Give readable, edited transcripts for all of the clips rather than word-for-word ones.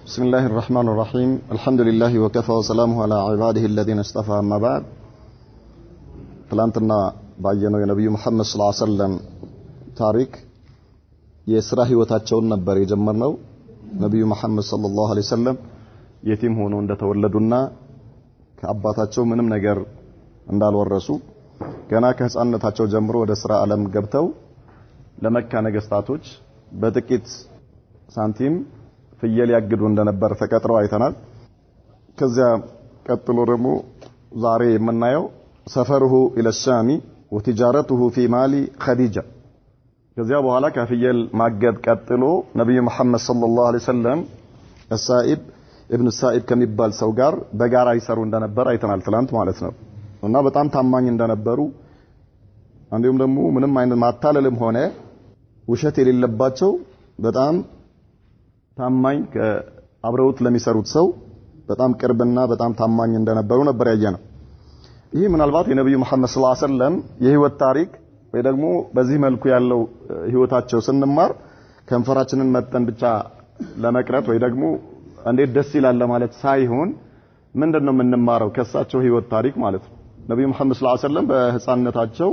بسم الله الرحمن الرحيم الحمد لله وكفى وسلامه على عباده الذين اصطفى أما بعد ትላንትና ባየነው የነብዩ መሐመድ ሰለላሁ ዐለይሂ ወሰለም ታሪክ የሥራ ህይወታቸውን ነበር የጀመርነው። ነብዩ መሐመድ ሰለላሁ ዐለይሂ ወሰለም የቲም ሆነው እንደተወለዱና ከአባታቸው ምንም ነገር እንዳልወረሱ ገና ከህፃንነታቸው ጀምሮ ወደ ሥራ ዓለም ገብተው ለመካ ነገስታቶች በጥቂት ሳንቲም ፍየል ያግዱ እንደነበር ተቀጥረው አይተናል። ከዚያ ቀጥሎ ደግሞ ዛሬ የምናየው ሰፈሩሁ ኢለ ሻሚ ወትጃረቱሁ ፊ ማሊ ኸዲጃ። ከዚያ በኋላ ከፍየል ማገድ ቀጥሎ ነብዩ መሐመድ ሰለላሁ ዐለይሂ ወሰለም አሳኢብ ኢብኑ ሳኢብ ከሚባል ሰው ጋር በጋራ ይሰሩ እንደነበር አይተናል ትላንት ማለት ነው። እና በጣም ታማኝ እንደነበሩ እንዲሁም ደግሞ ምንም አይነት ማታለልም ሆነ ውሸት የሌለባቸው በጣም ታማኝ ከአብረውት ለሚሰሩት ሰው በጣም ቅርብና በጣም ታማኝ እንደነበሩ ነበር ያየነው። ይህ ምናልባት የነብዩ መሐመድ ሰለላሁ ዐለይሂ ወሰለም የህይወት ታሪክ ወይ ደግሞ በዚህ መልኩ ያለው ህይወታቸው ስንማር ከንፈራችንን መጥተን ብቻ ለመቅረት ወይ ደግሞ እንዴት ደስ ይላል ለማለት ሳይሆን ምንድነው የምንማረው ከሳቸው ህይወት ታሪክ ማለት ነው። ነብዩ መሐመድ ሰለላሁ ዐለይሂ ወሰለም በህፃንነታቸው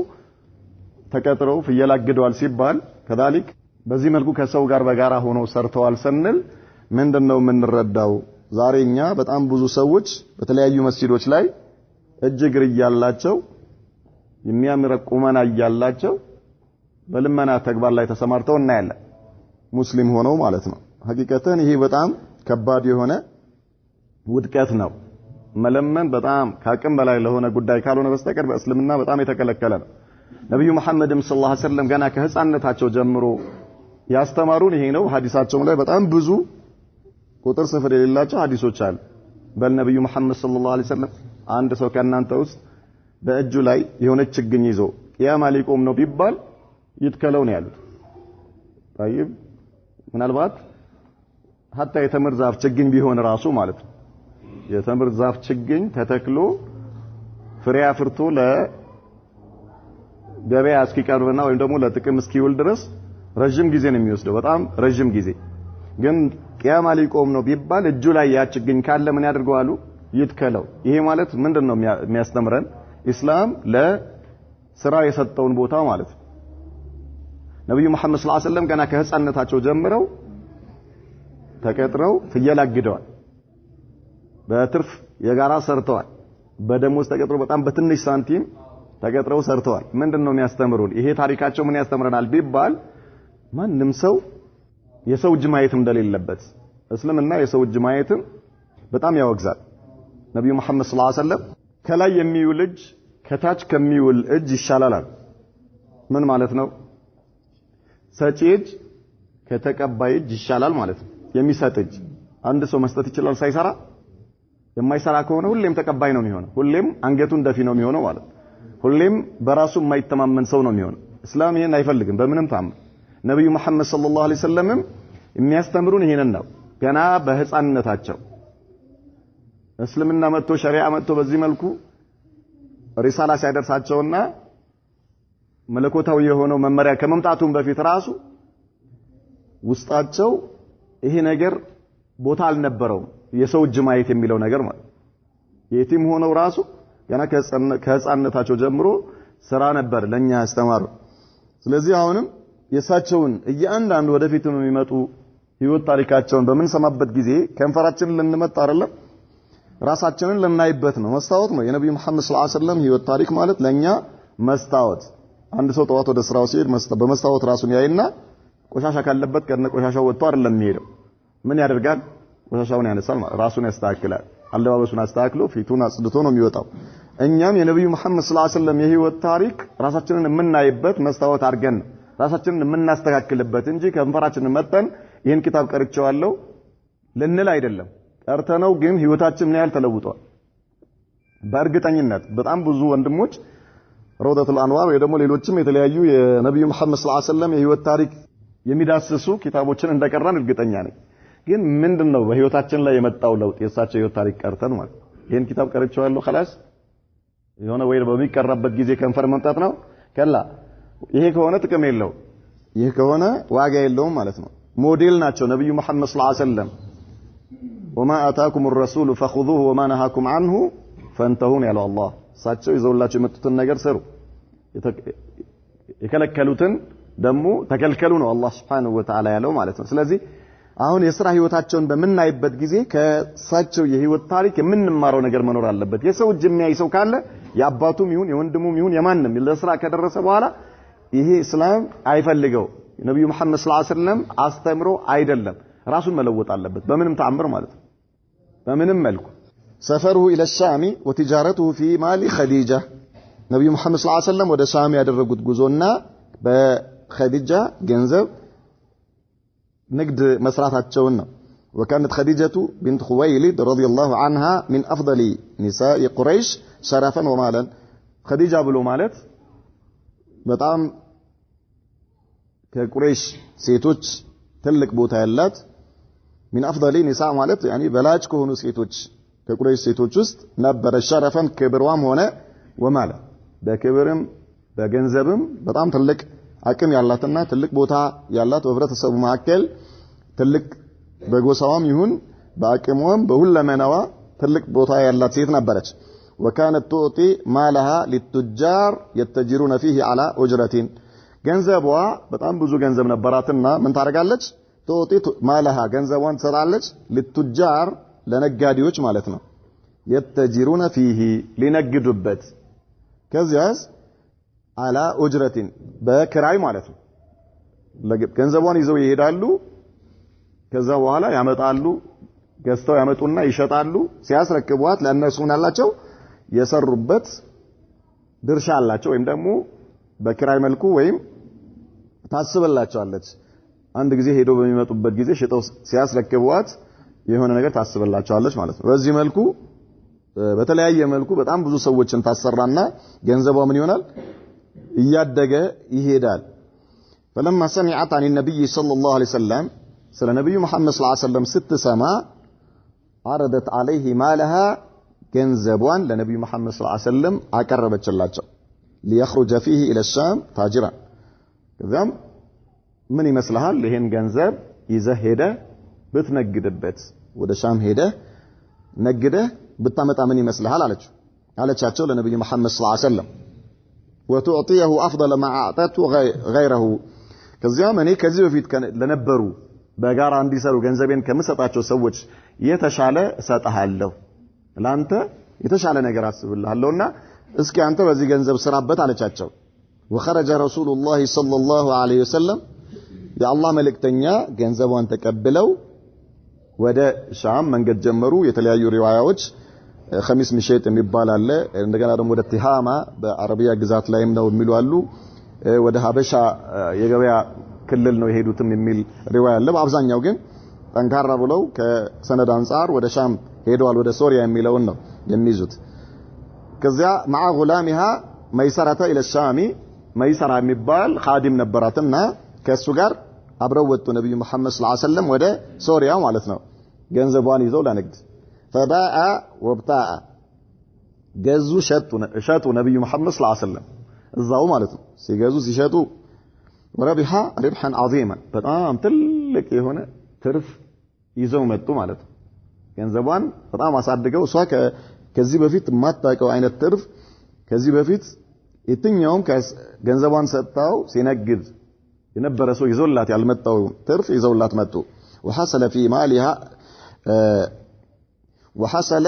ተቀጥረው ፍየል አግደዋል ሲባል ከዳሊክ በዚህ መልኩ ከሰው ጋር በጋራ ሆነው ሰርተዋል ስንል ምንድነው የምንረዳው? ዛሬኛ በጣም ብዙ ሰዎች በተለያዩ መስጊዶች ላይ እጅግር ያላቸው የሚያምር ቁመና ያላቸው በልመና ተግባር ላይ ተሰማርተው እናያለን። ሙስሊም ሆነው ማለት ነው። ሐቂቀተን ይሄ በጣም ከባድ የሆነ ውድቀት ነው። መለመን በጣም ከአቅም በላይ ለሆነ ጉዳይ ካልሆነ በስተቀር በእስልምና በጣም የተከለከለ ነው። ነብዩ መሐመድም ሰለላሁ ዐለይሂ ወሰለም ገና ከህፃንነታቸው ጀምሮ ያስተማሩን ይሄ ነው። ሐዲሳቸው ላይ በጣም ብዙ ቁጥር ስፍር የሌላቸው ሐዲሶች አሉ። በነብዩ መሐመድ ሰለላሁ ዐለይሂ ወሰለም አንድ ሰው ከእናንተ ውስጥ በእጁ ላይ የሆነች ችግኝ ይዞ ቂያማ ሊቆም ነው ቢባል ይትከለው ነው ያሉት። طيب ምናልባት hatta የተምር ዛፍ ችግኝ ቢሆን ራሱ ማለት ነው የተምር ዛፍ ችግኝ ተተክሎ ፍሬ አፍርቶ ለገበያ እስኪቀርብና ወይም ደግሞ ለጥቅም እስኪውል ድረስ ረጅም ጊዜ ነው የሚወስደው፣ በጣም ረጅም ጊዜ። ግን ቂያማ ሊቆም ነው ቢባል እጁ ላይ ያ ችግኝ ካለ ምን ያደርገዋሉ? ይትከለው። ይሄ ማለት ምንድነው የሚያስተምረን? ኢስላም ለስራ የሰጠውን ቦታ ማለት ነው። ነብዩ መሐመድ ሰለላሁ ዐለይሂ ወሰለም ገና ከህፃንነታቸው ጀምረው ተቀጥረው ፍየል አግደዋል። በትርፍ የጋራ ሰርተዋል። በደሞዝ ተቀጥረው በጣም በትንሽ ሳንቲም ተቀጥረው ሰርተዋል። ምንድነው የሚያስተምሩን? ይሄ ታሪካቸው ምን ያስተምረናል ቢባል ማንም ሰው የሰው እጅ ማየት እንደሌለበት እስልምና የሰው እጅ ማየትን በጣም ያወግዛል። ነብዩ መሐመድ ሰለላሁ ዐለይሂ ወሰለም ከላይ የሚውል እጅ ከታች ከሚውል እጅ ይሻላል። ምን ማለት ነው? ሰጪ እጅ ከተቀባይ እጅ ይሻላል ማለት ነው። የሚሰጥ እጅ አንድ ሰው መስጠት ይችላል ሳይሰራ። የማይሰራ ከሆነ ሁሌም ተቀባይ ነው የሚሆነው። ሁሌም አንገቱን ደፊ ነው የሚሆነው ማለት ነው። ሁሌም በራሱ የማይተማመን ሰው ነው የሚሆነው። እስላም ይሄን አይፈልግም በምንም ታም። ነብዩ መሐመድ ሰለላሁ ዐለይሂ ወሰለም የሚያስተምሩን ይሄንን ነው። ገና በህፃንነታቸው እስልምና መጥቶ ሸሪዓ መጥቶ በዚህ መልኩ ሪሳላ ሲያደርሳቸውና መለኮታዊ የሆነው መመሪያ ከመምጣቱም በፊት ራሱ ውስጣቸው ይሄ ነገር ቦታ አልነበረውም። የሰው እጅ ማየት የሚለው ነገር ማለት የቲም ሆነው ራሱ ገና ከህፃንነታቸው ጀምሮ ስራ ነበር ለኛ ያስተማሩ። ስለዚህ አሁንም የሳቸውን እያንዳንዱ ወደፊትም የሚመጡ ህይወት ታሪካቸውን በምንሰማበት ጊዜ ከንፈራችንን ልንመጣ አይደለም ራሳችንን ልናይበት ነው። መስታወት ነው የነብዩ መሐመድ ሰለላሁ ዐለይሂ ወሰለም ህይወት ታሪክ ማለት ለኛ መስታወት። አንድ ሰው ጠዋት ወደ ስራው ሲሄድ በመስታወት ራሱን ያይና ቆሻሻ ካለበት ከነ ቆሻሻው ወጥቶ አይደለም የሚሄደው። ምን ያደርጋል? ቆሻሻውን ያነሳል፣ ራሱን ያስተካክላል፣ አለባበሱን አስተካክሎ ፊቱን አጽድቶ ነው የሚወጣው። እኛም የነብዩ መሐመድ ሰለላሁ ዐለይሂ ወሰለም የህይወት ታሪክ ራሳችንን የምናይበት መስታወት አድርገን ራሳችንን የምናስተካክልበት እንጂ ከንፈራችንን መጠን ይህን ኪታብ ቀርጬዋለሁ ልንል አይደለም። ቀርተነው ግን ህይወታችን ምን ያህል ተለውጧል? በእርግጠኝነት በጣም ብዙ ወንድሞች ሮዳቱል አንዋር ወይ ደግሞ ሌሎችም የተለያዩ የነብዩ መሐመድ ሰለላሁ ዐለይሂ ወሰለም የህይወት ታሪክ የሚዳስሱ ኪታቦችን እንደቀራን እርግጠኛ ነኝ። ግን ምንድነው በህይወታችን ላይ የመጣው ለውጥ? የእሳቸው የህይወት ታሪክ ቀርተን ማለት ይሄን ኪታብ ቀርጬዋለሁ خلاص የሆነ ወይ በሚቀራበት ጊዜ ከንፈር መምጣት ነው ከላ ይሄ ከሆነ ጥቅም የለው። ይሄ ከሆነ ዋጋ የለውም ማለት ነው። ሞዴል ናቸው ነብዩ መሐመድ ሰለላሁ ዐለይሂ ወሰለም وما آتاكم الرسول فخذوه وما نهاكم عنه فانتهوا ያለው አላህ እሳቸው ይዘውላችሁ የመጡትን ነገር ሰሩ የከለከሉትን ደግሞ ተከልከሉ ነው አላህ Subhanahu Wa Ta'ala ያለው ማለት ነው ስለዚህ አሁን የሥራ ህይወታቸውን በመናይበት ጊዜ ከሳቸው የህይወት ታሪክ የምንማረው ነገር መኖር አለበት የሰው እጅ የሚያይ ሰው ካለ ያባቱም ይሁን የወንድሙም ይሁን የማንንም ለሥራ ከደረሰ በኋላ ይሄ እስላም አይፈልገው ነብዩ መሐመድ ሰለላሁ ዐለይሂ ወሰለም አስተምሮ አይደለም ራሱን መለወጥ አለበት በምንም ተአምር ማለት ነው በምንም መልኩ سفره الى الشام وتجارته في مال خديجه ነብዩ መሐመድ ሰለላሁ ዐለይሂ ወሰለም ወደ ሻም ያደረጉት ጉዞና በኸዲጃ ገንዘብ ንግድ መስራታቸውን ነው وكانت خديجة بنت خويلد رضي الله عنها من أفضل نساء قريش شرفا ومالا خديجة ብሎ ማለት በጣም ከቁረይሽ ሴቶች ትልቅ ቦታ ያላት من أفضل نساء ማለት يعني በላጭ ከሆኑ ሴቶች ከቁረይሽ ሴቶች ውስጥ ነበረ ሸረፈን ክብሯም ሆነ ወማላ በክብርም በገንዘብም በጣም ትልቅ አቅም ያላትና ትልቅ ቦታ ያላት በህብረተሰቡ መካከል ትልቅ በጎሳዋም ይሁን በአቅሟም በሁለመናዋ ትልቅ ቦታ ያላት ሴት ነበረች وكانت تعطي مالها للتجار يتجرون فيه على أجرة ገንዘቧ በጣም ብዙ ገንዘብ ነበራትና ምን ታደርጋለች تعطي مالها ገንዘቧን ትሰጣለች للتجار ለነጋዴዎች ማለት ነው يتجرون فيه ሊነግዱበት ከዚያስ على أجرة በክራይ ማለት ነው ገንዘቧን ይዘው ይሄዳሉ ከዛ በኋላ ያመጣሉ ገዝተው ያመጡና ይሸጣሉ ሲያስረክቧት ለእነሱ ምናላቸው የሰሩበት ድርሻ አላቸው ወይም ደግሞ በክራይ መልኩ ወይም ታስበላቸዋለች አንድ ጊዜ ሄዶ በሚመጡበት ጊዜ ሽጠው ሲያስረክቧት የሆነ ነገር ታስበላቸዋለች ማለት ነው በዚህ መልኩ በተለያየ መልኩ በጣም ብዙ ሰዎችን ታሰራና ገንዘቧ ምን ይሆናል እያደገ ይሄዳል فلما سمعت عن النبي صلى الله عليه وسلم سለ ነብዩ መሐመድ ሰለላሁ ዐለይሂ ወሰለም ስትሰማ عرضت عليه مالها ገንዘቧን ለነብዩ መሐመድ ሰለላሁ ዐለይሂ ወሰለም አቀረበችላቸው ليخرج فيه الى الشام تاجرا ከዛም ምን ይመስልሃል ይሄን ገንዘብ ይዘህ ሄደ ብትነግድበት ወደ ሻም ሄደ ነግደ ብታመጣ ምን ይመስልሃል አለቻቸው ለነብዩ መሐመድ ሰለላሁ ዐለይሂ ወሰለም وتعطيه افضل ما اعطته غيره ከዚያም እኔ ከዚህ በፊት ለነበሩ በጋራ እንዲሰሩ ገንዘቤን ከምሰጣቸው ሰዎች የተሻለ እሰጣለሁ ላንተ የተሻለ ነገር አስብልሃለሁና እስኪ አንተ በዚህ ገንዘብ ስራበት አለቻቸው وخرج رسول الله صلى الله عليه وسلم የአላህ መልእክተኛ ገንዘቧን ተቀብለው ወደ ሻም መንገድ ጀመሩ የተለያዩ ሪዋያዎች ኸሚስ ምሸት የሚባል አለ እንደገና ደግሞ ወደ ቲሃማ በአረቢያ ግዛት ላይም ነው የሚሉ አሉ ወደ ሀበሻ የገበያ ክልል ነው የሄዱትም የሚል ሪዋያ አለ በአብዛኛው ግን ጠንካራ ብለው ከሰነድ አንፃር ወደ ሻም ሄደዋል ወደ ሶሪያ የሚለውን ነው የሚይዙት ከዚያ مع غلامها ميسرة الى الشام ميسرة የሚባል ኻዲም ነበራትና ከሱ ጋር አብረው ወጡ ነብዩ መሐመድ ሰለላሁ ዐለይሂ ወሰለም ወደ ሶሪያ ማለት ነው ገንዘቧን ይዘው ለንግድ فباء وابتاع ገዙ ሸጡ ነብዩ መሐመድ ሰለላሁ ዐለይሂ ወሰለም እዛው ማለት ነው ሲገዙ ሲሸጡ ወረቢሃ ربحا عظيما በጣም ትልቅ የሆነ ትርፍ ይዘው መጡ ማለት ነው ገንዘቧን በጣም አሳድገው እሷ ከዚህ በፊት ማጣቀው አይነት ትርፍ ከዚህ በፊት የትኛውም ገንዘቧን ሰጣው ሲነግድ የነበረ ሰው ይዞላት ያልመጣው ትርፍ ይዘውላት መጡ وحصل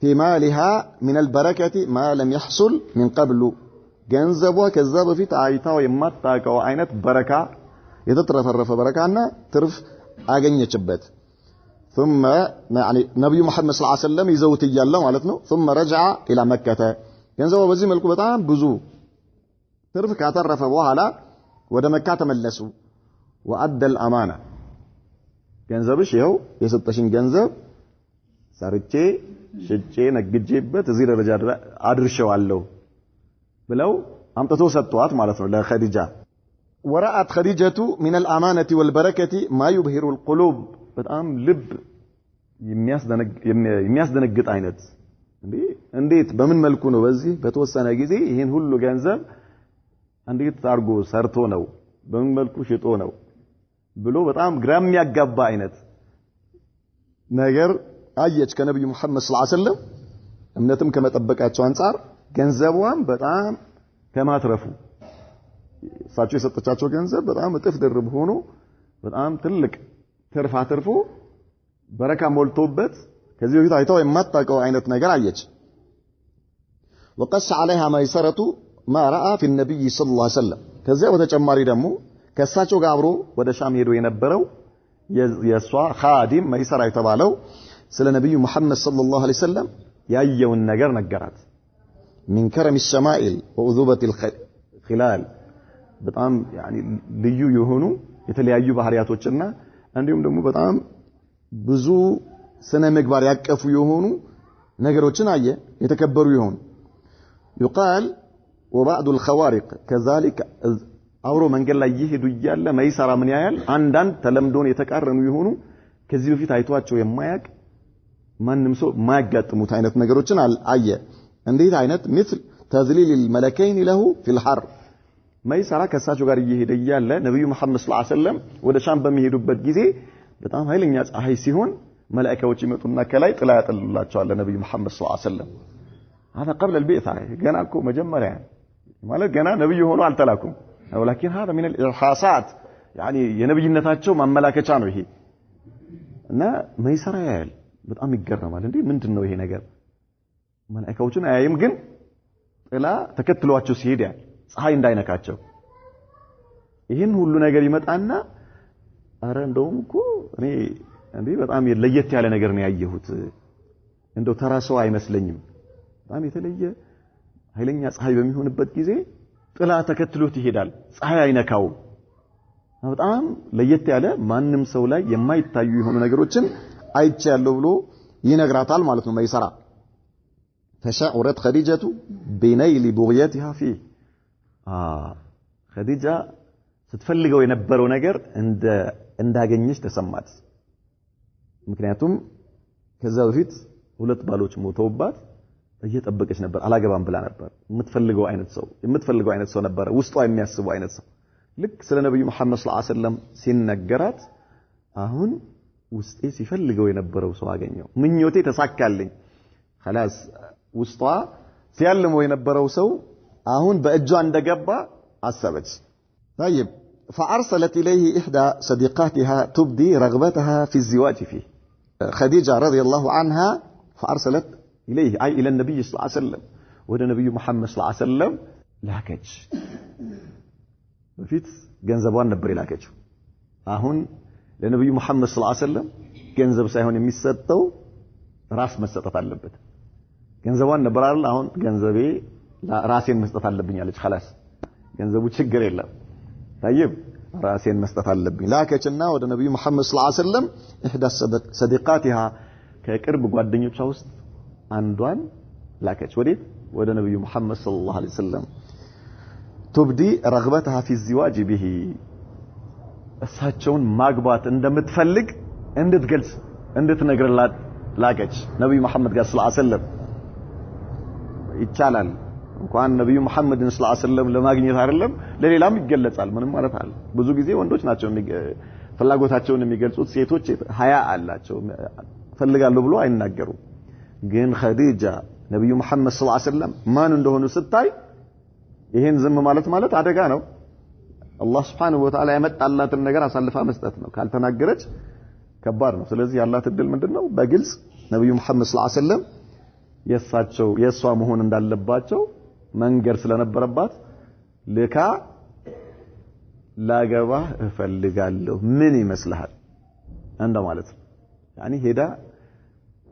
في مالها من البركة ما لم يحصل من قبل ገንዘቧ ከዛ በፊት አይታው የማታቀው አይነት በረካ የተትረፈረፈ በረካና ትርፍ አገኘችበት ثم يعني ነብዩ መሐመድ ሰለላሁ ዐለይሂ ወሰለም ይዘውት ይያለ ማለት ነው ثم رجع الى مكة ገንዘቧ በዚህ መልኩ በጣም ብዙ ትርፍ ካተረፈ በኋላ ወደ መካ ተመለሱ وأدى الأمانة ገንዘብሽ ይኸው የሰጠሽን ገንዘብ ሰርቼ ሽጬ ነግጄበት እዚህ ደረጃ አድርሼዋለሁ ብለው አምጥተው ሰጥቷት ማለት ነው ለኸዲጃ ورأت خديجة من الأمانة والبركة ما يبهر القلوب በጣም ልብ የሚያስደነግጥ አይነት እንዴት በምን መልኩ ነው በዚህ በተወሰነ ጊዜ ይሄን ሁሉ ገንዘብ እንዴት አርጎ ሰርቶ ነው በምን መልኩ ሽጦ ነው ብሎ በጣም ግራ የሚያጋባ አይነት ነገር አየች ከነብዩ መሐመድ ሰለላሁ ዐለይሂ ወሰለም እምነትም ከመጠበቃቸው አንፃር ገንዘቧን በጣም ከማትረፉ እሳቸው የሰጠቻቸው ገንዘብ በጣም እጥፍ ድርብ ሆኖ በጣም ትልቅ ትርፍ አትርፎ በረካ ሞልቶበት ከዚህ በፊት አይታው የማታውቀው አይነት ነገር አየች وقص عليها ميسرة ما رأى في النبي صلى الله عليه وسلم ከዚያ በተጨማሪ ደግሞ ከእሳቸው ጋር አብሮ ወደ ሻም ሄዶ የነበረው የሷ ኻዲም መይሰራ የተባለው ስለ ነብዩ መሐመድ ሰለላሁ ዐለይሂ ወሰለም ያየውን ነገር ነገራት من كرم الشمائل وعذوبة الخلال በጣም يعني ልዩ የሆኑ የተለያዩ ባህሪያቶችና እንዲሁም ደግሞ በጣም ብዙ ስነ ምግባር ያቀፉ የሆኑ ነገሮችን አየ የተከበሩ ይሆኑ يقال وبعض الخوارق كذلك አውሮ መንገድ ላይ ይሄዱ ይያለ መይሰራ ምን ያያል አንዳንድ ተለምዶን የተቃረኑ ይሆኑ ከዚህ በፊት አይቷቸው የማያቅ ማንንም ሰው ማያጋጥሙት አይነት ነገሮችን አየ እንዴት አይነት مثل تذليل الملكين له في الحر መይሰራ ከሳቸው ጋር ይሄደ ይያለ ነብዩ መሐመድ ሰለላሁ ዐለይሂ ወሰለም ወደ ሻም በሚሄዱበት ጊዜ በጣም ኃይለኛ ፀሐይ ሲሆን መላእክቶች ይመጡና ከላይ ጥላ ያጠልላቸዋል ነብዩ መሐመድ ሰለላሁ ዐለይሂ ወሰለም هذا قبل البعثة ገና እኮ መጀመሪያ ማለት ገና ነብዩ ሆኖ አልተላኩም ولكن هذا من الارهاصات يعني የነብይነታቸው ማመላከቻ ነው ይሄ እና መይሰራ ያያል በጣም ይገረማል እንዴ ምንድነው ይሄ ነገር መላእክቶችን አያይም ግን ጥላ ተከትሏቸው ሲሄድ ያል ፀሐይ እንዳይነካቸው ይሄን ሁሉ ነገር ይመጣና አረ እንደውም እኮ እኔ እንዴ በጣም ለየት ያለ ነገር ነው ያየሁት እንደው ተራሰው አይመስለኝም በጣም የተለየ ኃይለኛ ፀሐይ በሚሆንበት ጊዜ ጥላ ተከትሎት ይሄዳል ፀሐይ አይነካው በጣም ለየት ያለ ማንንም ሰው ላይ የማይታዩ የሆኑ ነገሮችን አይቻለሁ ብሎ ይነግራታል ማለት ነው መይሰራ فشعرت خديجة بنيل بغيتها فيه خديجة ስትፈልገው የነበረው ነገር እንዳገኘች ተሰማት ምክንያቱም ከዛ በፊት ሁለት ባሎች ሞተውባት እየጠበቀች ነበር አላገባም ብላ ነበር የምትፈልገው አይነት ሰው ነበር ውስጧ የሚያስበው አይነት ሰው ልክ ስለ ነብዩ መሐመድ ሰለላሁ ዐለይሂ ወሰለም ሲነገራት አሁን ውስጤ ሲፈልገው የነበረው ሰው አገኘው ምኞቴ ተሳካልኝ خلاص ውስጧ ሲያልመው የነበረው ሰው አሁን በእጇ እንደገባ አሰበች طيب فارسلت اليه احدى صديقاتها تبدي رغبتها في الزواج فيه خديجه رضي الله عنها فارسلت اليه اي الى النبي صلى الله عليه وسلم ወደ ነብዩ መሐመድ ሰለላሁ ዐለይሂ ወሰለም ላከች በፊት ገንዘቧን ነበር የላከችው አሁን ለነብዩ መሐመድ ሰለላሁ ዐለይሂ ወሰለም ገንዘብ ሳይሆን የሚሰጠው ራስ መሰጠት አለበት ገንዘቧን ነበር አይደል አሁን ገንዘቤ ራሴን መስጠት አለብኝ አለች خلاص ገንዘቡ ችግር የለም طيب ራሴን መስጠት አለብኝ ላከችና ወደ ነብዩ መሐመድ ሰለላሁ ዐለይሂ ወሰለም احدى صديقاتها ከቅርብ ጓደኞቿ ውስጥ አንዷን ላከች ወደ ነብዩ መሐመድ ሰለላሁ ዐለይሂ ወሰለም تبدي رغبتها في الزواج به እሳቸውን ማግባት እንደምትፈልግ እንድትገልጽ እንድትነግርላት ላከች ነብዩ መሐመድ ጋር ሰለላሁ ዐለይሂ ወሰለም ይቻላል እንኳን ነብዩ መሐመድን ሰለላሁ ዐለይሂ ወሰለም ለማግኘት አይደለም ለሌላም ይገለጻል ምንም ማለት አለ ብዙ ጊዜ ወንዶች ናቸው ፍላጎታቸውን የሚገልጹት ሴቶች ሀያ አላቸው ፈልጋለሁ ብሎ አይናገሩ ግን ኸዲጃ ነብዩ መሐመድ ሰለላሁ ዐለይሂ ወሰለም ማን እንደሆኑ ስታይ ይሄን ዝም ማለት አደጋ ነው አላህ Subhanahu Wa Ta'ala ያመጣላትን ነገር አሳልፋ መስጠት ነው ካልተናገረች ከባድ ነው ስለዚህ ያላት እድል ምንድነው በግልጽ ነብዩ መሐመድ ሰለላሁ ዐለይሂ ወሰለም የሷ መሆን እንዳለባቸው መንገር ስለነበረባት ለካ ላገባ እፈልጋለሁ ምን ይመስልሃል እንደማለት يعني ሄዳ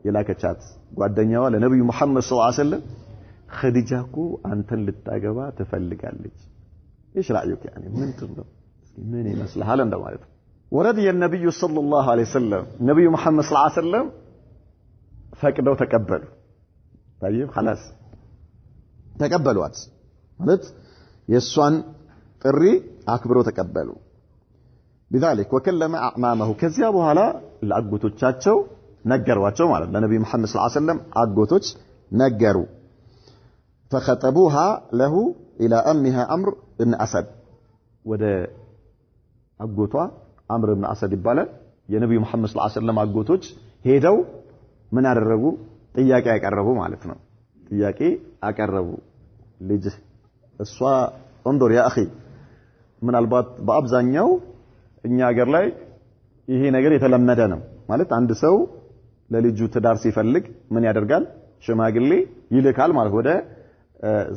የላከቻት ጓደኛዋ ለነብዩ መሐመድ ሰለላሁ ዐለይሂ ወሰለም خديجة እኮ አንተን ልታገባ ትፈልጋለች ايش رايك يعني ምን ይመስልሃል እንደማለት ورضي النبي صلى الله عليه وسلم نبي محمد صلى الله عليه وسلم ፈቅደው ተቀበሉ طيب خلاص ተቀበሏት ማለት የሷን ጥሪ አክብሮ ተቀበሉ بذلك وكلم اعمامه ከዚያ በኋላ ለአጎቶቻቸው ነገሯቸው ማለት ለነብዩ መሐመድ ሰለላሁ ዐለይሂ ወሰለም አጎቶች ነገሩ فخطبوها له الى امها امر بن اسد ወደ አጎቷ አምር ብን አሰድ ይባላል የነብዩ መሐመድ ሰለላሁ ዐለይሂ ወሰለም አጎቶች ሄደው ምን አደረጉ ጥያቄ ያቀረቡ ማለት ነው ጥያቄ አቀረቡ ልጅ እሷ እንዶር ያ اخي ምናልባት በአብዛኛው እኛ ሀገር ላይ ይሄ ነገር የተለመደ ነው ማለት አንድ ሰው ለልጁ ትዳር ሲፈልግ ምን ያደርጋል ሽማግሌ ይልካል ማለት ወደ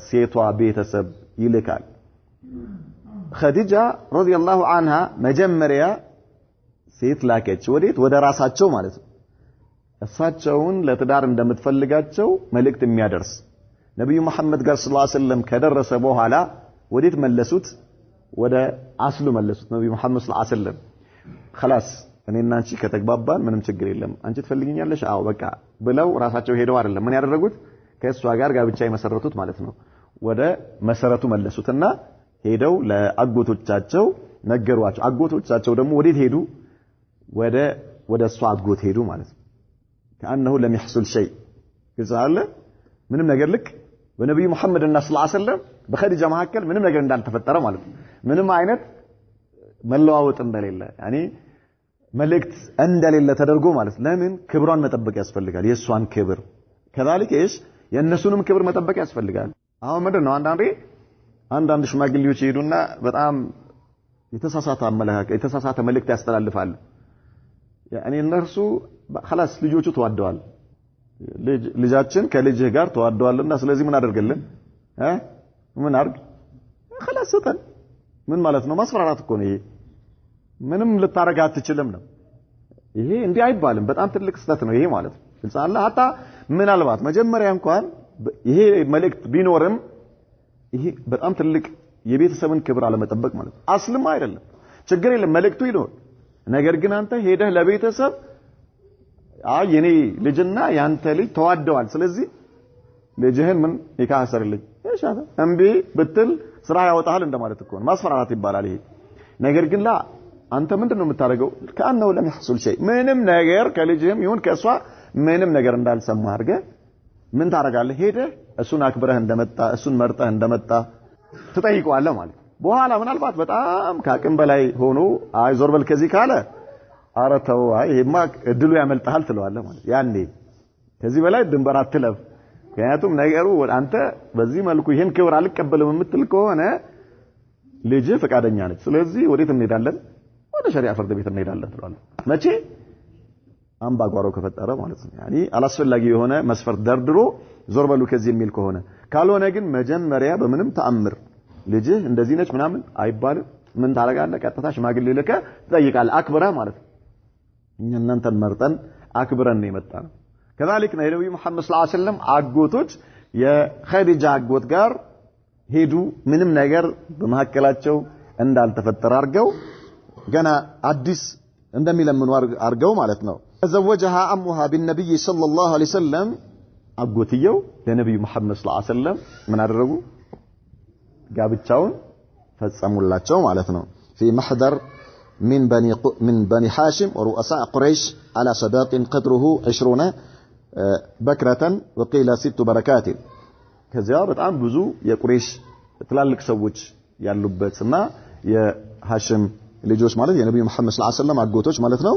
ሴቷ ቤተሰብ ይልካል ኸዲጃ ረዲየላሁ ዐንሃ መጀመሪያ ሴት ላከች ወዴት ወደ ራሳቸው ማለት ነው እሳቸውን ለትዳር እንደምትፈልጋቸው መልእክት የሚያደርስ ነብዩ መሐመድ ጋር ሰለላሁ ዐለይሂ ወሰለም ከደረሰ በኋላ ወዴት መለሱት ወደ አስሉ መለሱት ነብዩ መሐመድ ሰለላሁ ዐለይሂ ወሰለም خلاص እኔና አንቺ ከተግባባን ምንም ችግር የለም አንቺ ትፈልጊኛለሽ አዎ በቃ ብለው ራሳቸው ሄደው አይደለም ምን ያደረጉት ከእሷ ጋር ጋብቻ የመሰረቱት ማለት ነው ወደ መሰረቱ መለሱትና ሄደው ለአጎቶቻቸው ነገሯቸው አጎቶቻቸው ደግሞ ወዴት ሄዱ ወደ እሷ አጎት ሄዱ ማለት ነው كأنه لم يحصل شيء ይዛለ ምንም ነገር ልክ በነብዩ መሐመድ እና ሰለላሁ ዐለይሂ ወሰለም በኸዲጃ መሐከል ምንም ነገር እንዳልተፈጠረ ማለት ነው ምንም አይነት መለዋወጥ እንደሌለ يعني መልእክት እንደሌለ ተደርጎ ማለት ለምን ክብሯን መጠበቅ ያስፈልጋል የሷን ክብር كذلك ايش የነሱንም ክብር መጠበቅ ያስፈልጋል አሁን ምንድነው አንዳንድ ሽማግሌዎች ይሄዱና በጣም የተሳሳተ መልእክት ያስተላልፋሉ يعني እነርሱ خلاص ልጆቹ ተዋደዋል ልጃችን ከልጅህ ጋር ተዋደዋልና ስለዚህ ምን አደርግልን ምን አርግ خلاص ሰጠን ምን ማለት ነው ማስፈራራት እኮ ነው ይሄ ምንም ልታረጋ አትችልም ነው ይሄ እንዲህ አይባልም በጣም ትልቅ ስህተት ነው ይሄ ማለት ነው ስለዚህ አታ ምናልባት መጀመሪያ እንኳን ይሄ መልእክት ቢኖርም ይሄ በጣም ትልቅ የቤተሰብን ክብር አለመጠበቅ ማለት ነው አስልም አይደለም ችግር የለም መልእክቱ ይኖር ነገር ግን አንተ ሄደህ ለቤተሰብ የኔ ልጅና ያንተ ልጅ ተዋደዋል ስለዚህ ልጅህን ምን ይካሰርልኝ እሻታ እንቢ ብትል ስራ ያወጣል እንደማለት እኮ ነው ማስፈራራት ይባላል ይሄ ነገር ግን ላ አንተ ምንድነው የምታደርገው ከአንነው ለም يحصل شيء ምንም ነገር ከልጅህም ይሁን ከሷ ምንም ነገር እንዳልሰማ አድርገ ምን ታረጋለህ ሄደህ እሱን አክብረህ እንደመጣ እሱን መርጠህ እንደመጣ ትጠይቀዋለህ ማለት በኋላ ምናልባት በጣም ካቅም በላይ ሆኖ አይ ዞር በል ከዚህ ካለ አረተው አይ ይሄማ እድሉ ያመልጣል ትለዋለህ ማለት ያኔ ከዚህ በላይ ድንበር አትለፍ ምክንያቱም ነገሩ አንተ በዚህ መልኩ ይሄን ክብር አልቀበልም የምትል ከሆነ ልጅ ፈቃደኛ ነች ስለዚህ ወዴት እንሄዳለን ወደ ሸሪዓ ፍርድ ቤት እንሄዳለን ትላለህ መቼ አምባጓሮ ከፈጠረ ማለት ነው ያኒ አላስፈላጊ የሆነ መስፈርት ደርድሮ ዞር በሉ ከዚህ የሚል ከሆነ ካልሆነ ግን መጀመሪያ በምንም ተአምር ልጅ እንደዚህ ነች ምናምን አይባልም ምን ታረጋለህ ቀጥታ ሽማግሌ ልከ ትጠይቃለህ አክብረህ ማለት ነው እኛ እናንተን መርጠን አክብረን ነው የመጣነው كذلك ነብዩ መሐመድ ሰለላሁ ዐለይሂ ወሰለም አጎቶች የኸዲጃ አጎት ጋር ሄዱ ምንም ነገር በመሐከላቸው እንዳልተፈጠረ አርገው ገና አዲስ እንደሚለምኑ አርገው ማለት ነው ተዘወጀها امها بالنبي صلى الله عليه وسلم አጎትየው ለነብዩ መሐመድ ሰለላሁ ዐለይሂ ወሰለም ምን አደረጉ ጋብቻውን ፈጸሙላቸው ማለት ነው في محضر من بني هاشم ورؤساء قريش على صداق قدره 20 بكرة وقيل 6 بركات ከዚያ በጣም ብዙ የቁሬሽ ትላልቅ ሰዎች ያሉበትና የሃሽም ልጆች ማለት የነብዩ መሐመድ ሰለላሁ ዐለይሂ ወሰለም አጎቶች ማለት ነው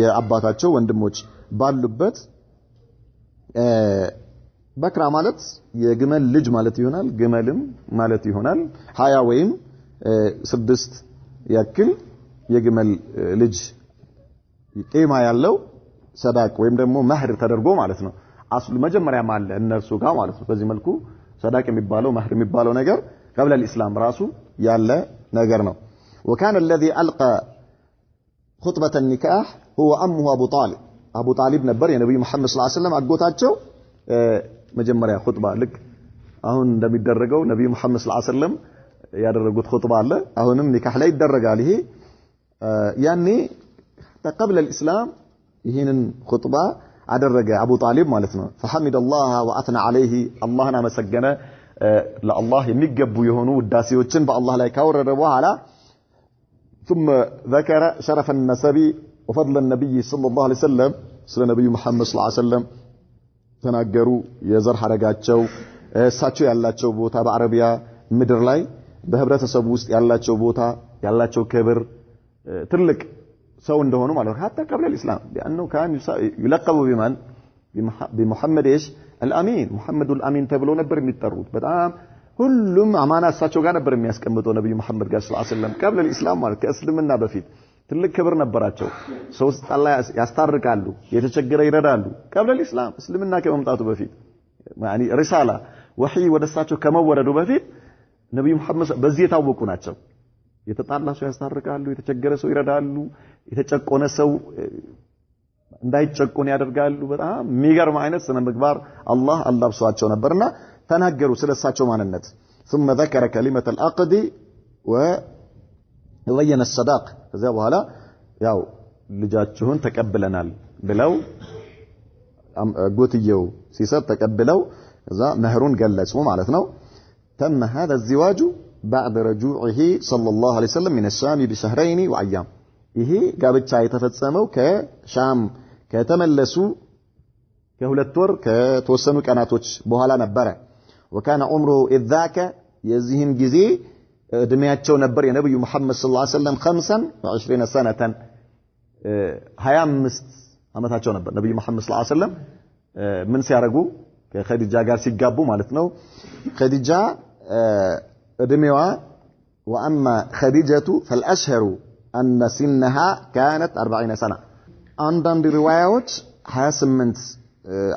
የአባታቸው ወንድሞች ባሉበት በክራ ማለት የግመል ልጅ ማለት ይሆናል ግመልም ማለት ይሆናል 20 ወይም 6 ያክል የግመል ልጅ ቂማ ያለው ሰዳቅ ወይም ደግሞ መህር ተደርጎ ማለት ነው አስሉ መጀመሪያ ማለ እነርሱ ጋር ማለት ነው በዚህ መልኩ ሰዳቅ የሚባለው መህር የሚባለው ነገር قبل الاسلام ራሱ ያለ ነገር ነው وكان الذي القى خطبه النكاح هو عمه ابو طالب ነበር የነብዩ መሐመድ ሰለላሁ ዐለይሂ ወሰለም አጎታቸው መጀመሪያ ኹጥባ ልክ አሁን እንደሚደረገው ነብዩ መሐመድ ሰለላሁ ዐለይሂ ወሰለም ያደረጉት ኹጥባ አለ አሁንም ኒካህ ላይ ይደረጋል ይሄ ያኔ قبل الاسلام ይሄንን ኹጥባ አደረገ አቡ ጣሊብ ማለት ነው فحمد الله واثنى عليه አላህን አመሰገነ ለአላህ የሚገቡ የሆኑ ውዳሴዎችን በአላህ ላይ ካወረደ በኋላ ثم ذكر شرف النسب وفضل النبي صلى الله عليه وسلم ስለ ነብዩ መሐመድ ሰለላሁ ዐለይሂ ወሰለም ተናገሩ የዘር ሐረጋቸው እሳቸው ያላቸው ቦታ በአረቢያ ምድር ላይ በህብረተሰቡ ውስጥ ያላቸው ቦታ ያላቸው ክብር ትልቅ ሰው እንደሆኑ ማለት ነው حتى قبل الاسلام لانه كان يلقب بمن بمحمد ايش الامين محمد الامين ተብሎ ነበር የሚጠሩት በጣም ሁሉም አማና እሳቸው ጋር ነበር የሚያስቀምጠው ነብዩ መሐመድ ጋር ሰለላሁ ዐለይሂ ወሰለም قبل الاسلام ማለት ከእስልምና በፊት ትልቅ ክብር ነበራቸው ሰው አላህ ያስታርቃሉ የተቸገረ ይረዳሉ قبل الاسلام እስልምና ከመምጣቱ በፊት يعني رساله وحي ወደሳቸው ከመወረዱ በፊት ነብዩ መሐመድ በዚህ የታወቁ ናቸው የተጣላ ሰው ያስታርቃሉ የተቸገረ ሰው ይረዳሉ የተጨቆነ ሰው እንዳይጨቆን ያደርጋሉ በጣም የሚገርም አይነት ስነ ምግባር አላህ አላብሷቸው ነበርና ተናገሩ ስለሳቸው ማንነት ثم ذكر كلمه العقد وبين الصداق ከዛ በኋላ ያው ልጃችሁን ተቀበለናል ብለው ጎትየው ሲሰጥ ተቀበለው ከዛ መህሩን ገለጹ ማለት ነው تم هذا الزواج بعد رجوعه صلى الله عليه وسلم من الشام بشهرين وايام ይሄ ጋብቻ የተፈጸመው ከሻም ከተመለሱ ከሁለት ወር ከተወሰኑ ቀናቶች በኋላ ነበር وكان عمره اذ ذاك የዚህን ጊዜ እድሜያቸው ነበር የነብዩ መሐመድ ሰለላሁ ዐለይሂ ወሰለም 25 سنه 25 አመታቸው ነበር ነብዩ መሐመድ ሰለላሁ ዐለይሂ ወሰለም ምን ሲያረጉ ከኸዲጃ ጋር ሲጋቡ ማለት ነው ኸዲጃ እድሜዋ واما خديجه فالاشهر ان سنها كانت 40 سنه አንዳንድ ሪዋያዎች 28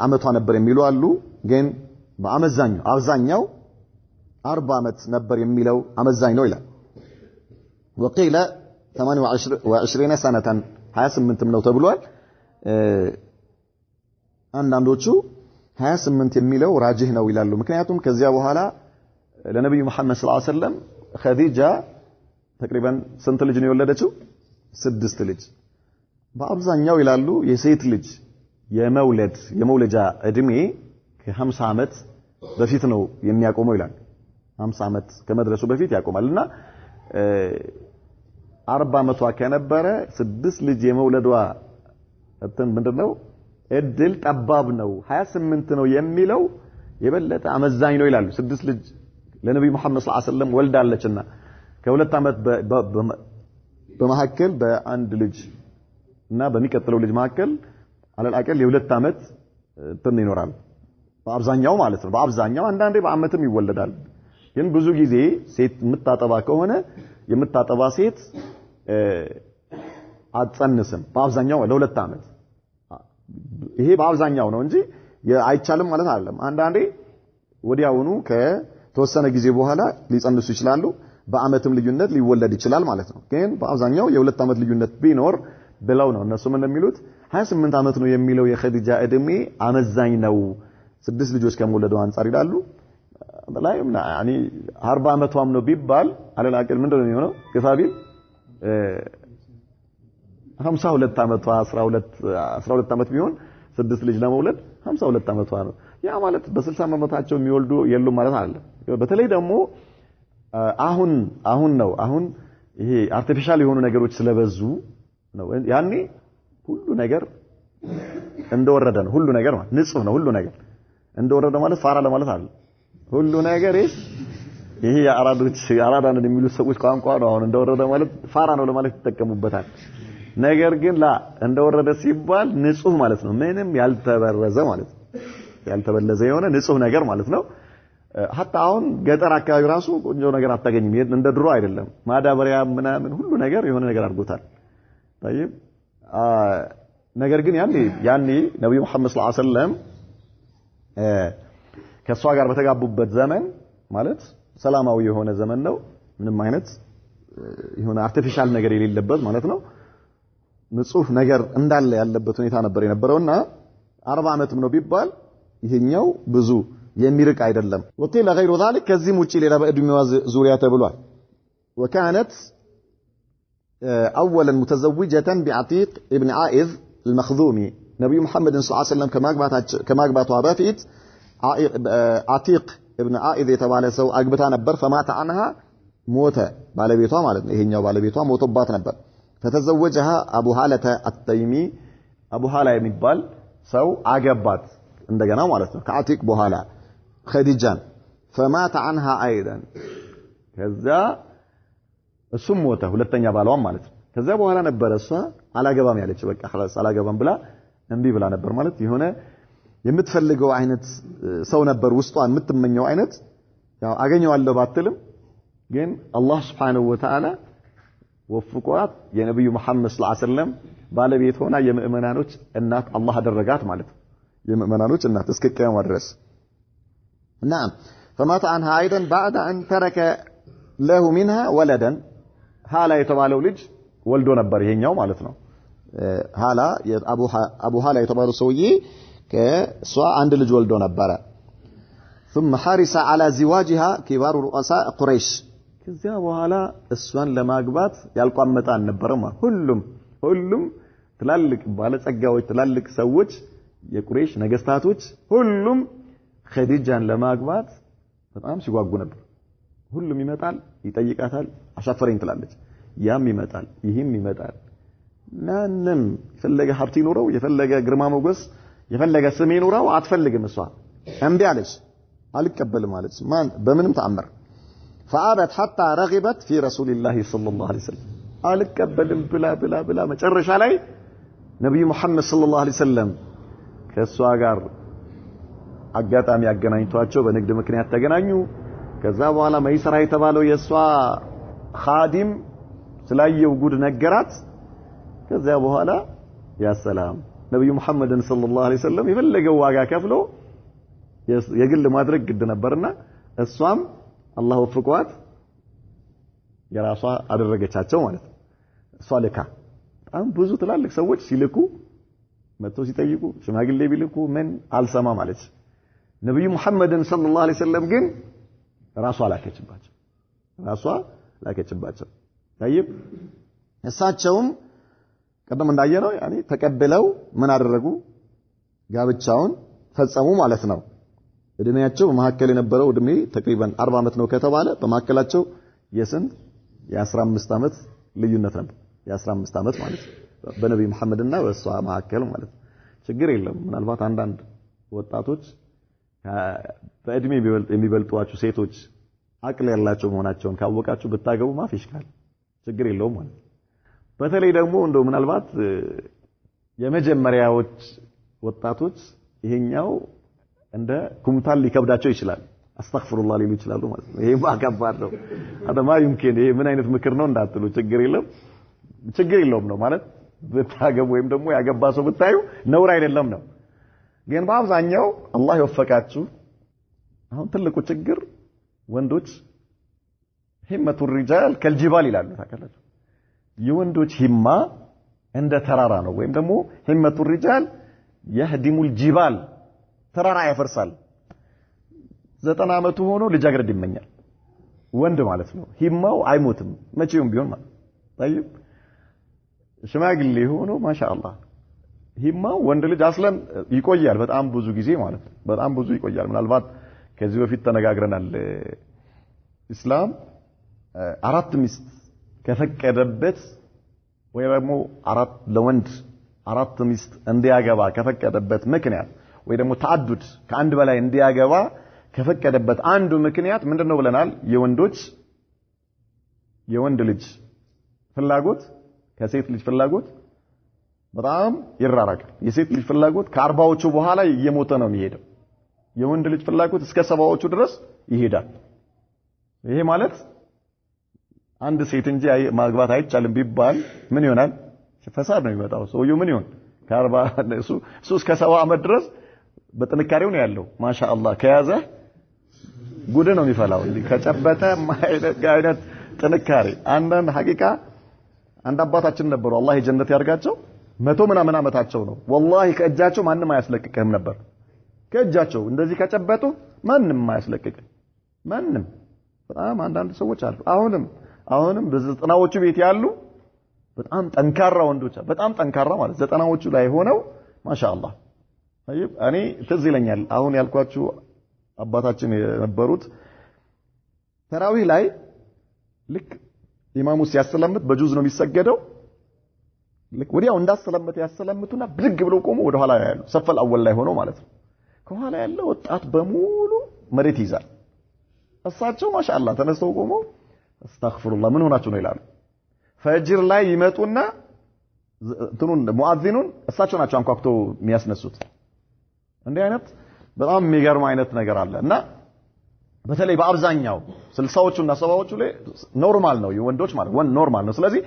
አመቷ ነበር የሚሉ አሉ ግን በአመዛኛው አብዛኛው 40 አመት ነበር የሚለው አመዛኝ ነው ይላል وقيل 28 سنه 28 ነው ተብሏል አንዳንዶቹ 28 የሚለው ራጅህ ነው ይላሉ ምክንያቱም ከዚያ በኋላ ለነብዩ መሐመድ ሰለላሁ ዐለይሂ ወሰለም ኸዲጃ ተቅሪበን ስንት ልጅ ነው የወለደችው 6 ልጅ በአብዛኛው ይላሉ የሴት ልጅ የመውለጃ እድሜ ከ50 አመት በፊት ነው የሚያቆመው ይላል 50 አመት ከመድረሱ በፊት ያቆማልና 40 አመቷ ከነበረ 6 ልጅ የመውለዷ እንትን ምንድነው እድል ጠባብ ነው 28 ነው የሚለው የበለጠ አመዛኝ ነው ይላሉ 6 ልጅ ለነብዩ መሐመድ ሰለላሁ ዐለይሂ ወሰለም ወልዳለችና ከሁለት አመት በመሐከል በአንድ ልጅ እና በሚቀጥለው ልጅ መሐከል አለል አቀል የሁለት አመት እንትን ይኖራል በአብዛኛው ማለት ነው በአብዛኛው አንዳንዴ በአመትም ይወለዳል ግን ብዙ ጊዜ ሴት የምታጠባ ከሆነ የምታጠባ ሴት አትጸንስም በአብዛኛው ለሁለት አመት ይሄ በአብዛኛው ነው እንጂ አይቻልም ማለት አይደለም አንዳንዴ ወዲያውኑ ከተወሰነ ጊዜ በኋላ ሊጸንሱ ይችላሉ በአመትም ልዩነት ሊወለድ ይችላል ማለት ነው ግን በአብዛኛው የሁለት አመት ልዩነት ቢኖር ብለው ነው እነሱ ምን እንደሚሉት 28 አመት ነው የሚለው የኸዲጃ እድሜ አመዛኝ ነው 6 ልጆች ከመውለዱ አንፃር ይላሉ በላይም يعني 40 አመቷም ነው ቢባል አለል አቀል ምንድነው የሚሆነው ግፋቢ 52 አመቷ 12 አመት ቢሆን 6 ልጅ ለመውለድ 52 አመቷ ነው ያ ማለት በ60 አመታቸው የሚወልዱ የሉም ማለት አይደለም በተለይ ደግሞ አሁን ይሄ አርቲፊሻል የሆኑ ነገሮች ስለበዙ ነው ያኔ ሁሉ ነገር እንደወረደ ነው ሁሉ ነገር ማለት ንጹህ ነው ሁሉ ነገር እንደወረደ ማለት ፋራ ለማለት አይደለም ሁሉ ነገር ይሄ አራዳን የሚሉ ሰዎች ቋንቋ ነው አሁን እንደወረደ ማለት ፋራ ነው ለማለት ይተከሙበታል ነገር ግን እንደወረደ ሲባል ንጹህ ማለት ነው ምንም ያልተበረዘ ማለት ነው ያልተበለዘ የሆነ ንጹህ ነገር ማለት ነው hatta አሁን ገጠር አካባቢ ራሱ ቆንጆ ነገር አታገኝም እንደ ድሮ አይደለም ማዳበሪያ ምናምን ሁሉ ነገር የሆነ ነገር አድርጎታል طيب ነገር ግን ያኔ ነብዩ መሐመድ ሰለላሁ ዐለይሂ ወሰለም ከሷ ጋር በተጋቡበት ዘመን ማለት ሰላማዊ የሆነ ዘመን ነው ምንም አይነት የሆነ አርቲፊሻል ነገር የሌለበት ማለት ነው ንጹህ ነገር እንዳለ ያለበት ሁኔታ ነበር የነበረውና 40 አመትም ነው ቢባል ይሄኛው ብዙ የሚርቅ አይደለም وقيل غير ذلك ከዚህም ውጪ ሌላ በእድሜዋ ዙሪያ ተብሏል وكانت اولا متزوجه بعتيق ابن عائذ المخذومي ነብዩ መሐመድ ሰለላሁ ዐለይሂ ወሰለም ከማግባቷ በፊት عتيق ابن عائذ የተባለ ሰው አግብታ ነበር فمات عنها ሞተ ባለቤቷ ማለት ነው ይሄኛው ባለቤቷ ሞቶባት ነበር فتزوجها ابو هالة التيمي ابو هالة የሚባል ሰው አገባት እንደገና ማለት ነው ከአቲቅ በኋላ ኸዲጃን فمات عنها ايضا ከዛ እሱም ሞተ ሁለተኛ ባሏም ማለት ነው ከዛ በኋላ ነበር እሷ አላገባም ያለች በቃ خلاص አላገባም ብላ እንቢ ብላ ነበር ማለት የሆነ የምትፈልገው አይነት ሰው ነበር ውስጧ የምትመኘው አይነት ያው አገኘዋለሁ ባትልም ግን አላህ Subhanahu Wa Ta'ala ወፍቋት የነብዩ መሐመድ ሰለላሁ ዐለይሂ ወሰለም ባለቤት ሆና የምእመናኖች እናት አላህ አደረጋት ማለት የምእመናኖች እናት እስከ ቂያማ ድረስ نعم فمات عنها ايضا بعد ان ترك له منها ولدا ሃላ የተባለው ልጅ ወልዶ ነበር ይሄኛው ማለት ነው ሃላ አቡ ሃላ የተባለው ሰውዬ ከሷ አንድ ልጅ ወልዶ ነበር ثم حرص على زواجها كبار رؤساء قريش ከዚያ በኋላ እሷን ለማግባት ያልቋመጣ አልነበረም ሁሉም ትላልቅ ባለጸጋዎች ትላልቅ ሰዎች የቁረይሽ ነገስታቶች ሁሉም ኸዲጃን ለማግባት በጣም ሲጓጉ ነበር ሁሉም ይመጣል ይጠይቃታል አሻፈረኝ ትላለች ያም ይመጣል ይህም ይመጣል ማንም የፈለገ ሀብት ይኖረው የፈለገ ግርማ ሞገስ የፈለገ ስም ይኖረው አትፈልግም እሷ እንዴ አለች አልቀበልም አለች ማን በምንም ተአምር فعابت حتى رغبت في رسول الله صلى الله عليه وسلم አልቀበልም ብላ መጨረሻ ላይ ነብዩ መሐመድ ሰለላሁ ዐለይሂ ወሰለም ከሷ ጋር አጋጣሚ ያገናኝቷቸው በንግድ ምክንያት ተገናኙ ከዛ በኋላ መይሰራ የተባለው የሷ ኻዲም ስላየው ጉድ ነገራት ከዛ በኋላ ያ ሰላም ነብዩ መሐመድን ሰለላሁ ዐለይሂ ወሰለም የፈለገው ዋጋ ከፍሎ የግል ማድረግ ግድ ነበርና እሷም አላህ ወፍቋት የራሷ አደረገቻቸው ማለት ነው እሷ ለካ በጣም ብዙ ትላልቅ ሰዎች ሲልኩ መጥተው ሲጠይቁ ሽማግሌ ቢልኩ ምን አልሰማ ማለት ነብዩ መሐመድን ሰለላሁ ዐለይሂ ወሰለም ግን ራሷ ላከችባቸው طيب እሳቸውም ቀደም እንዳየነው ያኒ ተቀበለው ምን አደረጉ ጋብቻውን ፈጸሙ ማለት ነው እድሜያቸው በመሐከል የነበረው እድሜ ተቅሪበን 40 አመት ነው ከተባለ በመሐከላቸው የስንት የ15 አመት ልዩነት ነበር የ15 አመት ማለት በነብዩ መሐመድና በሷ መሐከል ማለት ችግር የለም ምናልባት አንዳንድ ወጣቶች በእድሜ የሚበልጧችሁ ሴቶች አቅል ያላቸው መሆናቸውን ካወቃችሁ ብታገቡ ማፊሽካል ችግር የለውም ማለት በተለይ ደግሞ እንደው ምናልባት የመጀመሪያዎች ወጣቶች ይሄኛው እንደ ኩምታል ሊከብዳቸው ይችላል አስተግፍሩላህ ሊሉ ይችላሉ ማለት ነው ይሄ ማከባድ ነው አደማ ይምከን ይሄ ምን አይነት ምክር ነው እንዳትሉ ችግር የለውም ነው ማለት ብታገቡ ወይም ደግሞ ያገባ ሰው ብታዩ ነውር አይደለም ነው ግን በአብዛኛው አላህ ይወፈቃችሁ አሁን ትልቁ ችግር ወንዶች ሂመቱ الرجال ከልጅባል ይላሉ ታከላችሁ የወንዶች ሂማ እንደ ተራራ ነው ወይም ደግሞ ሂመቱ الرجال يهدم الجبال ተራራ ያፈርሳል 90 አመቱ ሆኖ ልጃገረድ ይመኛል ወንድ ማለት ነው ሂማው አይሞትም መቼም ቢሆን ማለት طيب ሽማግሌ ሆኖ ማሻአላህ ሂማው ወንድ ልጅ አስለን ይቆያል በጣም ብዙ ጊዜ ማለት ነው በጣም ብዙ ይቆያል ምናልባት ከዚህ በፊት ተነጋግረናል እስላም አራት ሚስት ከፈቀደበት ወይ ደግሞ ለወንድ አራት ሚስት እንዲያገባ ከፈቀደበት ምክንያት ወይ ደግሞ ተዓዱድ ከአንድ በላይ እንዲያገባ ከፈቀደበት አንዱ ምክንያት ምንድነው ብለናል የወንድ ልጅ ፍላጎት ከሴት ልጅ ፍላጎት በጣም ይራራቃል የሴት ልጅ ፍላጎት ከ40ዎቹ በኋላ እየሞተ ነው የሚሄደው የወንድ ልጅ ፍላጎት እስከ 70ዎቹ ድረስ ይሄዳል ይሄ ማለት አንድ ሴት እንጂ ማግባት አይቻልም ቢባል ምን ይሆናል ፈሳድ ነው የሚመጣው ሰውየው ምን ይሆን ከ40 እሱ እስከ 70 አመት ድረስ በጥንካሬው ነው ያለው ማሻአላህ ከያዘ ጉድ ነው የሚፈላው እንዴ ከጨበተ አይነት ጥንካሬ አንዳንድ ሐቂቃ አንድ አባታችን ነበሩ አላህ የጀነት ያርጋቸው 100 ምናምን አመታቸው ነው ወላሂ ከእጃቸው ማንንም አያስለቅቅም ነበር ከእጃቸው እንደዚህ ከጨበጡ ማንንም አያስለቅቅም ማንንም በጣም አንዳንድ ሰዎች አሉ አሁንም በዘጠናዎቹ ቤት ያሉ በጣም ጠንካራ ወንዶች በጣም ጠንካራ ማለት ዘጠናዎቹ ላይ ሆነው ማሻአላህ طيب እኔ ትዝ ይለኛል አሁን ያልኳችሁ አባታችን የነበሩት ተራዊህ ላይ ልክ ኢማሙ ሲያሰለምት በጁዝ ነው የሚሰገደው ልክ ወዲያው እንዳሰለምት ያሰለምቱና ብድግ ብለው ቆሞ ወደ ኋላ ያያሉ ሰፈል አወል ላይ ሆኖ ማለት ነው ከኋላ ያለው ወጣት በሙሉ መሬት ይዛል እሳቸው ማሻአላህ ተነስተው ቆሞ አስተግፍሩላህ ምን ሆናችሁ ነው ይላሉ ፈጅር ላይ ይመጡና እንትኑን ሙአዚኑን እሳቸው ናቸው አንኳኩቶ የሚያስነሱት። እንዲህ አይነት በጣም የሚገርም አይነት ነገር አለና በተለይ በአብዛኛው 60ዎቹና 70ዎቹ ላይ ኖርማል ነው የወንዶች ማለት ኖርማል ነው። ስለዚህ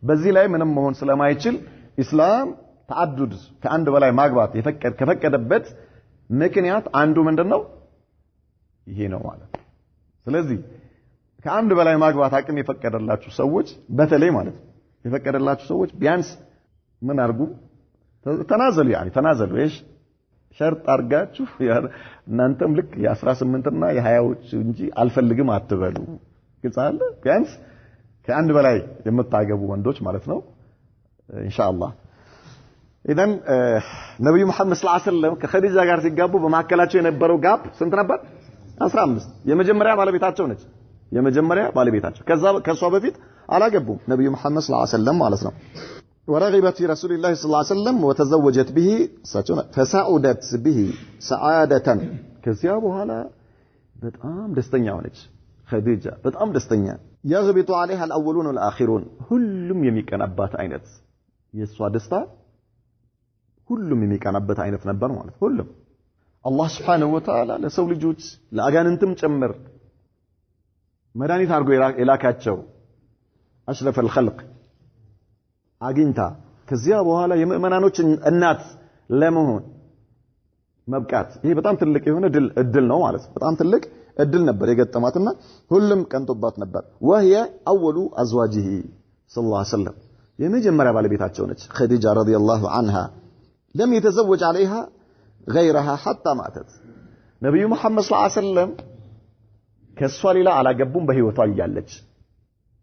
በዚህ ላይ ምንም መሆን ስለማይችል ኢስላም ተዓዱድ ከአንድ በላይ ማግባት ከፈቀደበት ምክንያት አንዱ ምንድነው? ይሄ ነው ማለት። ስለዚህ ከአንድ በላይ ማግባት አቅም የፈቀደላችሁ ሰዎች በተለይ ማለት የፈቀደላችሁ ሰዎች ቢያንስ ምን አርጉ? ተናዘሉ ተናዘሉ ሸርጥ አርጋችሁ እናንተም ልክ የ18 እና የ20ዎች እንጂ አልፈልግም አትበሉ። ግልጽ አለ። ቢያንስ ከአንድ በላይ የምታገቡ ወንዶች ማለት ነው ኢንሻአላህ። ኢደን ነብዩ መሐመድ ሰለላሁ ዐለይሂ ወሰለም ከኸዲጃ ጋር ሲጋቡ በማከላቸው የነበረው ጋፕ ስንት ነበር? 15። የመጀመሪያ ባለቤታቸው ነች። የመጀመሪያ ባለቤታቸው ከሷ በፊት አላገቡም ነብዩ መሐመድ ሰለላሁ ዐለይሂ ወሰለም ማለት ነው። ورغبت في رسول الله صلى الله عليه وسلم وتزوجت به فسعدت به سعادة ከዚያ በኋላ በጣም ደስተኛ ሆነች ኸዲጃ በጣም ደስተኛ يغبط عليها الاولون والاخرون ሁሉም የሚቀናባት አይነት የሷ ደስታ ሁሉም የሚቀናበት አይነት ነበር ማለት ሁሉም አላህ Subhanahu Wa Ta'ala ለሰው ልጆች ለአጋንንትም ጭምር መድኃኒት አድርጎ የላካቸው አሽረፈ الخلق አግኝታ ከዚያ በኋላ የምእመናኖች እናት ለመሆን መብቃት ይሄ በጣም ትልቅ የሆነ እድል ነው ማለት ነው። በጣም ትልቅ እድል ነበር የገጠማትና ሁሉም ቀንቶባት ነበር። وهي اول ازواجه صلى الله عليه وسلم የመጀመሪያ ባለቤታቸው ነች ኸዲጃ ረዲየላሁ عنها لم يتزوج عليها غيرها حتى ماتت ነብዩ መሐመድ ሰለላሁ ዐለይሂ ወሰለም ከሷ ሌላ አላገቡም በህይወቷ እያለች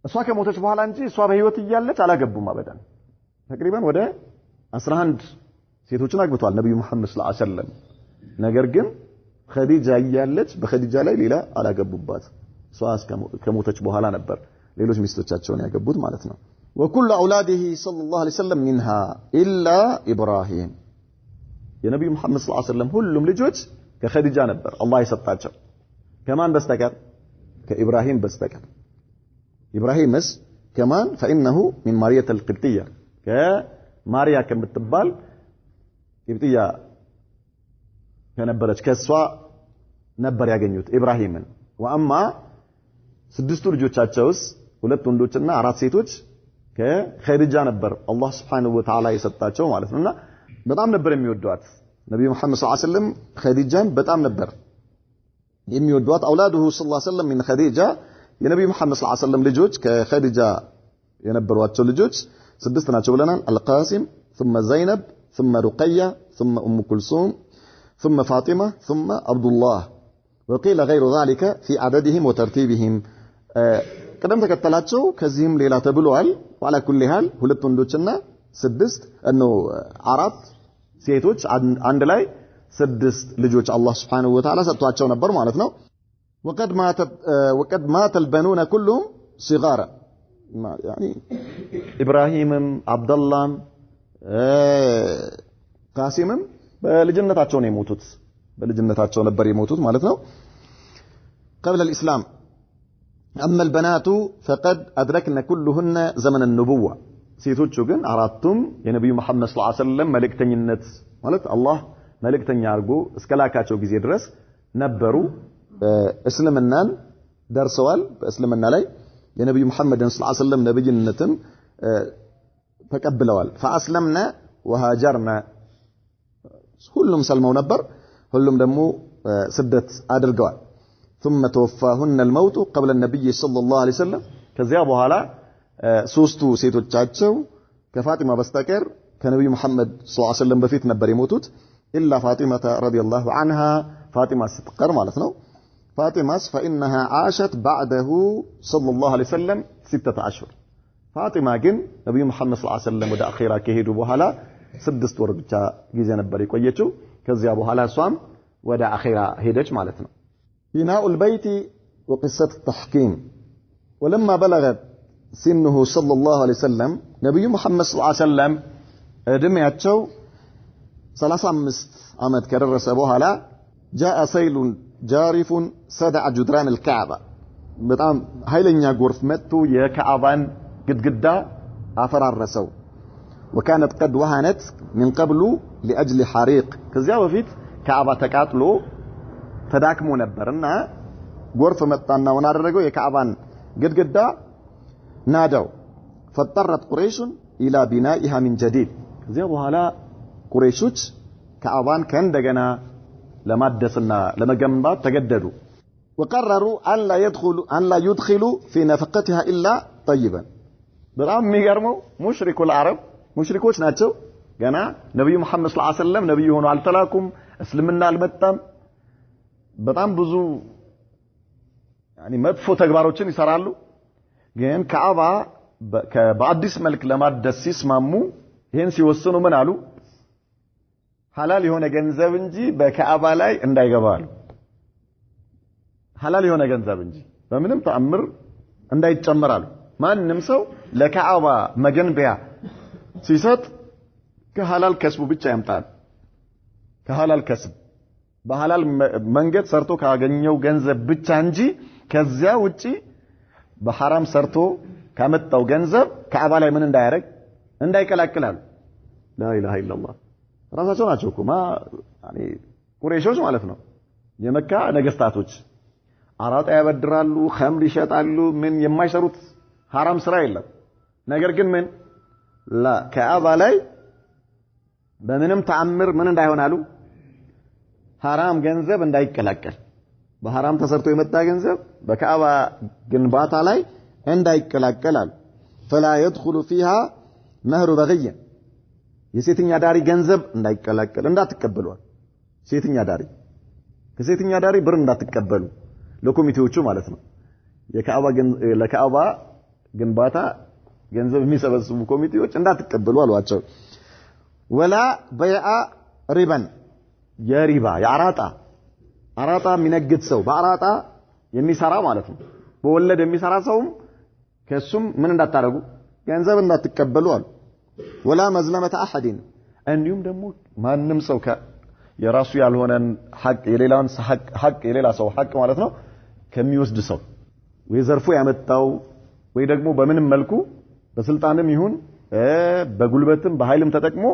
እሷ ከሞተች በኋላ እንጂ እሷ በህይወት እያለች አላገቡም አበዳን። ተቅሪባን ወደ 11 ሴቶችን አግብተዋል ነብዩ መሐመድ ሰለላሁ ዐለይሂ ወሰለም። ነገር ግን ኸዲጃ እያለች በኸዲጃ ላይ ሌላ አላገቡባት። እሷ ከሞተች በኋላ ነበር ሌሎች ሚስቶቻቸውን ያገቡት ማለት ነው። وكل اولاده صلى الله عليه وسلم منها الا ابراهيم የነብዩ መሐመድ ሰለላሁ ዐለይሂ ወሰለም ሁሉም ልጆች ከኸዲጃ ነበር አላህ የሰጣቸው። ከማን በስተቀር? ከኢብራሂም በስተቀር። ኢብራሂምስ ከማን? فانه من ماريا القبطيه ከማሪያ ከምትባል ቅብጥያ ከነበረች ከሷ ነበር ያገኙት ኢብራሂምን። ወአማ ስድስቱ ልጆቻቸውስ ሁለት ወንዶችና አራት ሴቶች ከኸዲጃ ነበር አላህ Subhanahu Wa Ta'ala የሰጣቸው ማለት ነውና በጣም ነበር የሚወዷት ነብዩ መሐመድ ሰለላሁ ዐለይሂ ወሰለም ኸዲጃን በጣም ነበር የሚወዷት። አውላዱሁ ሰለላሁ ዐለይሂ ወሰለም من ኸዲጃ የነብዩ መሐመድ ሰለላሁ ዐለይሂ ወሰለም ልጆች ከኸዲጃ የነበሯቸው ልጆች ስድስት ናቸው ብለናል። አልቃሲም ثم زينب ثم رقية ثم ام كلثوم ثم فاطمة ثم عبد الله وقيل غير ذلك في عددهم وترتيبهم ቀደም ተከተላቸው ከዚህም ሌላ ተብሏል። وعلى كل حال ሁለት ወንዶችና ስድስት አራት ሴቶች አንድ ላይ ስድስት ልጆች አላህ Subhanahu Wa Ta'ala ሰጥቷቸው ነበር ማለት ነው። وقد مات البنون كلهم صغارا يعني ابراهيم عبد الله قاسم በልጅነታቸው ነው የሞቱት በልጅነታቸው ነበር የሞቱት ማለት ነው قبل الاسلام. اما البنات فقد ادركنا كلهن زمن النبوة ሴቶቹ ግን አራቱም የነብዩ መሐመድ ሰለላሁ ዐለይሂ ወሰለም መልእክተኝነት ማለት አላህ መልእክተኛ አድርጎ እስከላካቸው ጊዜ ድረስ ነበሩ። እስልምናን ደርሰዋል። በእስልምና ላይ የነብዩ መሐመድን ሰለላሁ ዐለይሂ ወሰለም ነብይነትን ተቀብለዋል። فاسلمنا وهاجرنا ሁሉም ሰልመው ነበር። ሁሉም ደግሞ ስደት አድርገዋል። ثم توفاهن الموت قبل النبي صلى الله عليه وسلم ከዚያ በኋላ ሶስቱ ሴቶቻቸው ከፋጢማ በስተቀር ከነብዩ መሐመድ ሰለላሁ ዐለይሂ ወሰለም በፊት ነበር የሞቱት። إلا فاطمة رضي الله عنها فاطمة ስትቀር ማለት ነው። فاطمة فإنها عاشت بعده صلى الله عليه وسلم 6 أشهر. ፋጢማ ግን ነብዩ መሐመድ ሰለላሁ ዐለይሂ ወሰለም ወደ አኺራ ከሄዱ በኋላ 6 ወር ብቻ ጊዜ ነበር የቆየችው። ከዚያ በኋላ እሷም ወደ አኺራ ሄደች ማለት ነው። بناء البيت وقصة التحكيم. ولما بلغت سنه صلى الله عليه وسلم نبي محمد صلى الله عليه وسلم እድሜያቸው 35 ዓመት ከደረሰ በኋላ جاء سيل جارف سدع جدران الكعبة በጣም ኃይለኛ ጎርፍ መጥቶ የካዕባን ግድግዳ አፈራረሰው وكانت قد وهنت من قبل لاجل حريق ከዚያ በፊት ካዕባ ተቃጥሎ ተዳክሞ ነበርና ጎርፍ መጣና ወና አደረገው የካዕባን ግድግዳ ናዳው فاضطرت قريش الى بنائها من جديد ከዚያ በኋላ ቁረይሾች ካዕባን ከእንደገና ለማደስና ለመገንባት ተገደዱ وقرروا ان لا يدخلوا في نفقتها الا طيبا በጣም የሚገርመው ሙሽሪኩል አረብ ሙሽሪኮች ናቸው ገና ነብዩ መሐመድ ሰለላሁ ዐለይሂ ወሰለም ነብዩ ሆነው አልተላኩም እስልምና አልመጣም በጣም ብዙ መጥፎ ተግባሮችን ይሰራሉ ግን ካዕባ በአዲስ መልክ ለማደስ ሲስማሙ ይሄን ሲወስኑ ምን አሉ ሐላል የሆነ ገንዘብ እንጂ በካዕባ ላይ እንዳይገባሉ ሐላል የሆነ ገንዘብ እንጂ በምንም ተአምር እንዳይጨመራሉ ማንንም ሰው ለካዕባ መገንቢያ ሲሰጥ ከሐላል ከስቡ ብቻ ያምጣል ከሐላል ከስብ በሐላል መንገድ ሰርቶ ካገኘው ገንዘብ ብቻ እንጂ ከዚያ ውጪ በሐራም ሰርቶ ካመጣው ገንዘብ ካዕባ ላይ ምን እንዳያረግ እንዳይቀላቅላሉ لا اله الا الله ራሳቸው ናቸው እኮ ቁረይሾች ማለት ነው የመካ ነገስታቶች አራጣ ያበድራሉ ኸምር ይሸጣሉ ምን የማይሰሩት ሐራም ስራ የለም ነገር ግን ምን ካዕባ ላይ በምንም ተአምር ምን እንዳይሆናሉ ሐራም ገንዘብ እንዳይቀላቀል በሐራም ተሰርቶ የመጣ ገንዘብ በካዕባ ግንባታ ላይ እንዳይቀላቀላል فلا يدخل فيها مهر بغي የሴተኛ ዳሪ ገንዘብ እንዳይቀላቀል እንዳትቀበሉት ሴተኛ ዳሪ ከሴተኛ ዳሪ ብር እንዳትቀበሉ ለኮሚቴዎቹ ማለት ነው ለካዕባ ግንባታ ገንዘብ የሚሰበስቡ ኮሚቴዎች እንዳትቀበሉ አሏቸው ወላ በይዓ ሪባን የሪባ አራጣ የሚነግድ ሰው በአራጣ የሚሰራ ማለት ነው በወለድ የሚሰራ ሰውም ከሱም ምን እንዳታረጉ ገንዘብ እንዳትቀበሉ አሉ ወላ መዝለመተ አሐድ እንዲሁም ደግሞ ማንንም ሰው የራሱ ያልሆነን ሐቅ የሌላውን ሐቅ የሌላ ሰው ሐቅ ማለት ነው ከሚወስድ ሰው ወይ ዘርፎ ያመጣው ወይ ደግሞ በምንም መልኩ በስልጣንም ይሁን በጉልበትም በኃይልም ተጠቅሞ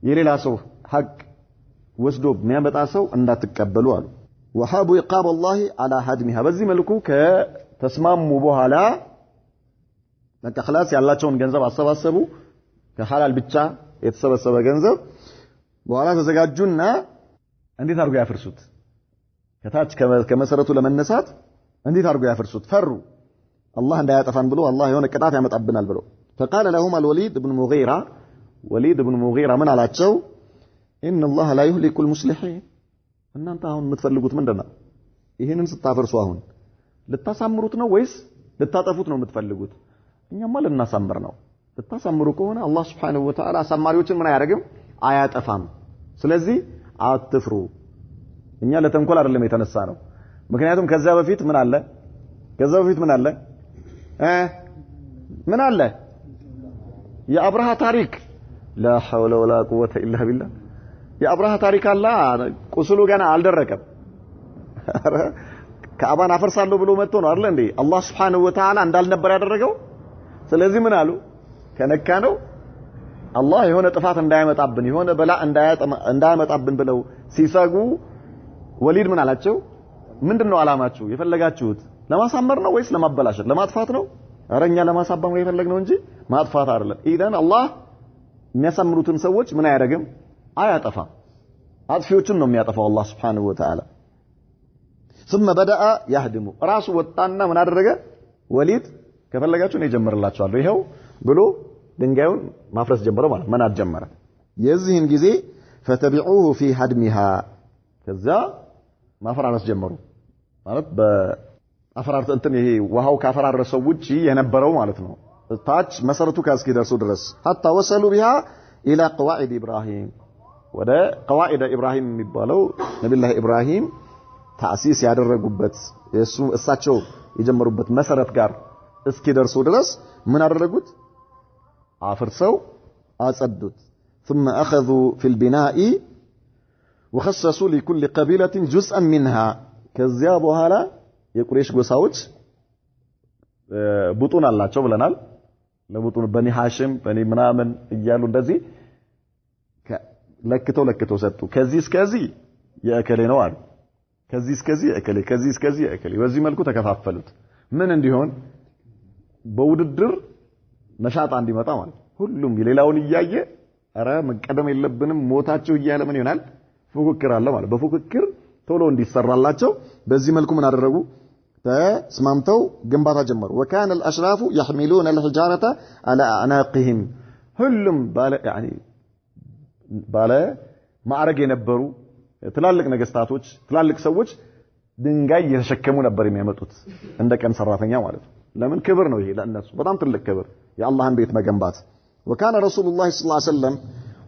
የሌላ ሰው ሐቅ ወስዶ የሚያመጣ ሰው እንዳትቀበሉ አሉ ወሐቡ ኢቃብ الله على هدمها በዚህ መልኩ ከተስማሙ በኋላ በቃ خلاص ያላቸውን ገንዘብ አሰባሰቡ ከሐላል ብቻ የተሰበሰበ ገንዘብ በኋላ ተዘጋጁና እንዴት አድርጎ ያፈርሱት ከታች ከመሰረቱ ለመነሳት እንዴት አድርጎ ያፈርሱት ፈሩ አላህ እንዳያጠፋን ብሎ አላህ የሆነ ቅጣት ያመጣብናል ብሎ فقال لهم الوليد بن مغيرة من አላቸው ان الله لا يهلك المصلحين እናንተ አሁን የምትፈልጉት ምንድነው ይሄንን ስታፈርሱ አሁን ልታሳምሩት ነው ወይስ ልታጠፉት ነው የምትፈልጉት እኛማ ልናሳምር ነው ልታሳምሩ ከሆነ አላህ Subhanahu Wa Ta'ala አሳማሪዎችን ምን አያደርግም አያጠፋም ስለዚህ አትፍሩ እኛ ለተንኮል አይደለም የተነሳ ነው ምክንያቱም ከዛ በፊት ምን አለ ምን አለ የአብርሃ ታሪክ لا حول ولا قوة إلا بالله የአብርሃ ታሪክ አላ ቁስሉ ገና አልደረቀም ካዕባን አፈርሳለሁ ብሎ መጥቶ ነው አይደል እንዴ አላህ Subhanahu Wa Ta'ala እንዳልነበር ያደረገው ስለዚህ ምን አሉ ከነካ ነው አላህ የሆነ ጥፋት እንዳያመጣብን የሆነ በላ እንዳያመጣብን ብለው ሲሰጉ ወሊድ ምን አላቸው ምንድነው አላማችሁ የፈለጋችሁት ለማሳመር ነው ወይስ ለማበላሸት ለማጥፋት ነው አረኛ ለማሳባም ነው የፈለግነው እንጂ ማጥፋት አይደለም ኢዳን አላህ የሚያሳምሩትን ሰዎች ምን አያደርግም አያጠፋም አጥፊዎችን ነው የሚያጠፋው አላህ Subhanahu Wa Ta'ala ثم بدأ يهدم ራሱ ወጣና ምን አደረገ ወሊድ ከፈለጋችሁ ነው ይጀምርላችኋል ይሄው ብሎ ድንጋዩን ማፍረስ ጀመረ ማለት መናድ ጀመረ የዚህን ጊዜ فتبعوه في هدمها ከዛ ማፈራረስ ጀመሩ ማለት በአፈራርተ እንትን ይሄ ውሃው ካፈራረሰው ውጪ የነበረው ማለት ነው ታች መሰረቱ ካስኪደርሱ ድረስ حتى وصلوا بها الى قواعد ابراهيم ወደ قواعد ابراهيم የሚባለው ነብዩላህ ኢብራሂም ታሲስ ያደረጉበት እሳቸው የጀመሩበት መሰረት ጋር እስኪደርሱ ድረስ ምን አደረጉት አፍርሰው አጸዱት ثم اخذوا في البناء وخصصوا لكل قبيلة جزءا منها ከዚያ በኋላ የቁረይሽ ጎሳዎች ቡጡን አላቸው ብለናል ለቡጡን በኒ ሐሽም በኒ ምናምን እያሉ እንደዚህ ለክተው ሰጡ ከዚህ እስከዚህ የእከሌ ነው አሉ ከዚህ እስከዚህ የእከሌ ከዚህ እስከዚህ የእከሌ በዚህ መልኩ ተከፋፈሉት ምን እንዲሆን በውድድር ነሻጣ እንዲመጣ ማለት ሁሉም የሌላውን እያየ አረ መቀደም የለብንም ሞታቸው እያለ ምን ይሆናል ፉክክር አለ ማለት በፉክክር ቶሎ እንዲሰራላቸው በዚህ መልኩ ምን አደረጉ ተስማምተው ግንባታ ጀመሩ وكان الاشراف يحملون الحجاره على اعناقهم ሁሉም ባለ ማዕረግ የነበሩ ትላልቅ ነገስታቶች ትላልቅ ሰዎች ድንጋይ እየተሸከሙ ነበር የሚያመጡት እንደ ቀን ሰራተኛ ማለት ነው ለምን ክብር ነው ይሄ ለእነሱ በጣም ትልቅ ክብር የአላህን ቤት መገንባት وكان رسول الله صلى الله عليه وسلم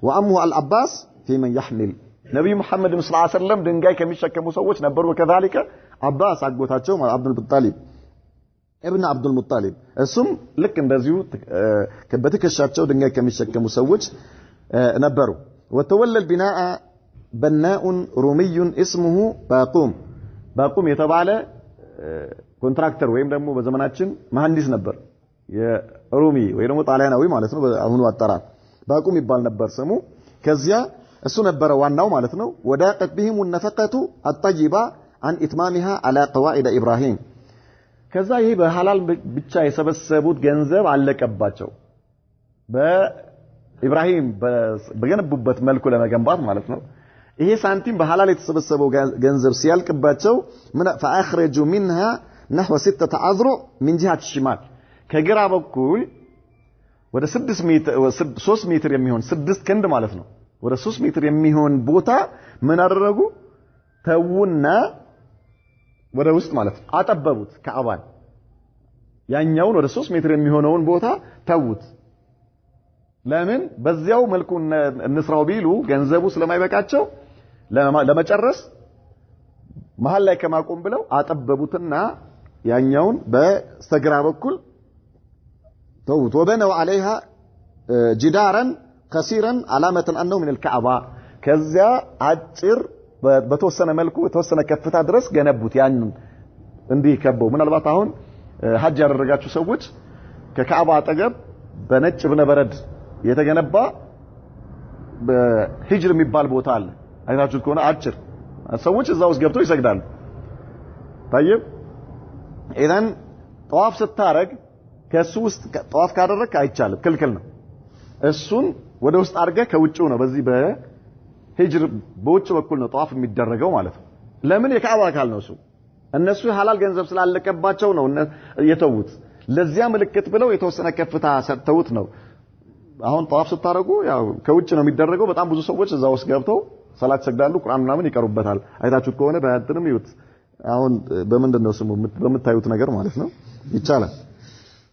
وعمه العباس في من يحمل ነብዩ መሐመድ ሰለላሁ ዐለይሂ ወሰለም ድንጋይ ከሚሸከሙ ሰዎች ነበሩ وكذلك አባስ አጎታቸው አብዱል ሙጣሊብ ابن عبد المطلب እሱም ልክ እንደዚሁ በትከሻቸው ድንጋይ ከሚሸከሙ ሰዎች ነበሩ وتولى البناء بناء رومي اسمه باقوم የተባለ ኮንትራክተር ወይም ደግሞ በዘመናችን መሐንዲስ ነበር የሮሚ ወይ ደግሞ ጣሊያናዊ ማለት ነው አሁን አጠራር ባቁም ይባል ነበር ስሙ ከዚያ እሱ ነበር ዋናው ማለት ነው ወዳቀት بهم النفقه الطيبه عن اتمامها على قواعد ابراهيم ከዛ ይሄ በሐላል ብቻ የሰበሰቡት ገንዘብ አለቀባቸው በኢብራሂም በገነቡበት መልኩ ለመገንባት ማለት ነው ይሄ ሳንቲም በሐላል የተሰበሰበው ገንዘብ ሲያልቅባቸው ምን فاخرجوا منها نحو 6 اذرع من جهه الشمال ከግራ በኩል ወደ 3 ሜትር የሚሆን 6 ክንድ ማለት ነው ወደ 3 ሜትር የሚሆን ቦታ ምን አደረጉ ተውና ወደ ውስጥ ማለት ነው አጠበቡት ከአባን ያኛውን ወደ 3 ሜትር የሚሆነውን ቦታ ተውት ለምን በዚያው መልኩ እንስራው ቢሉ ገንዘቡ ስለማይበቃቸው ለመጨረስ መሃል ላይ ከማቆም ብለው አጠበቡትና ያኛውን በስተግራ በኩል توت وبنوا عليها جدارا قصيرا علامه انه من الكعبه كذا አጭር በተወሰነ መልኩ የተወሰነ ከፍታ ድረስ ገነቡት ያንን እንዲህ ከበው ምናልባት አሁን ሐጅ ያደረጋችሁ ሰዎች ከካዕባ አጠገብ በነጭ ብነበረድ የተገነባ በሂጅር የሚባል ቦታ አለ አይታችሁ ከሆነ አጭር ሰዎች እዛው ውስጥ ገብተው ይሰግዳሉ طيب ኢዳን ጧፍ ስታረግ ከሱ ውስጥ ጧፍ ካደረክ አይቻልም ክልክል ነው እሱን ወደ ውስጥ አድርገ ከውጭው ነው በዚህ በሂጅር በውጭ በኩል ነው ጧፍ የሚደረገው ማለት ነው ለምን የካዕባ አካል ነው እሱ እነሱ ሐላል ገንዘብ ስላለቀባቸው ነው የተውት ለዚያ ምልክት ብለው የተወሰነ ከፍታ ሰጥተውት ነው አሁን ጧፍ ስታረጉ ያው ከውጭ ነው የሚደረገው በጣም ብዙ ሰዎች እዛው ውስጥ ገብተው ሰላት ሰግዳሉ ቁርአን ምናምን ይቀሩበታል አይታችሁት ከሆነ በእንትንም ይውት አሁን በመንደነው ስሙ በመታዩት ነገር ማለት ነው ይቻላል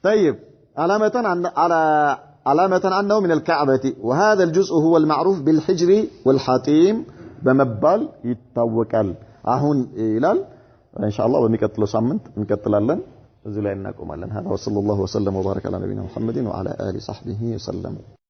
طيب علامة أنه من الكعبة وهذا الجزء هو المعروف بالحجر والحطيم بمبال يتوكل أهون إلال إن شاء الله ونكتلو سامنت نكتلالن زي لا نقوم هذا وصلى الله وسلم وبارك على نبينا محمد وعلى آله صحبه وسلم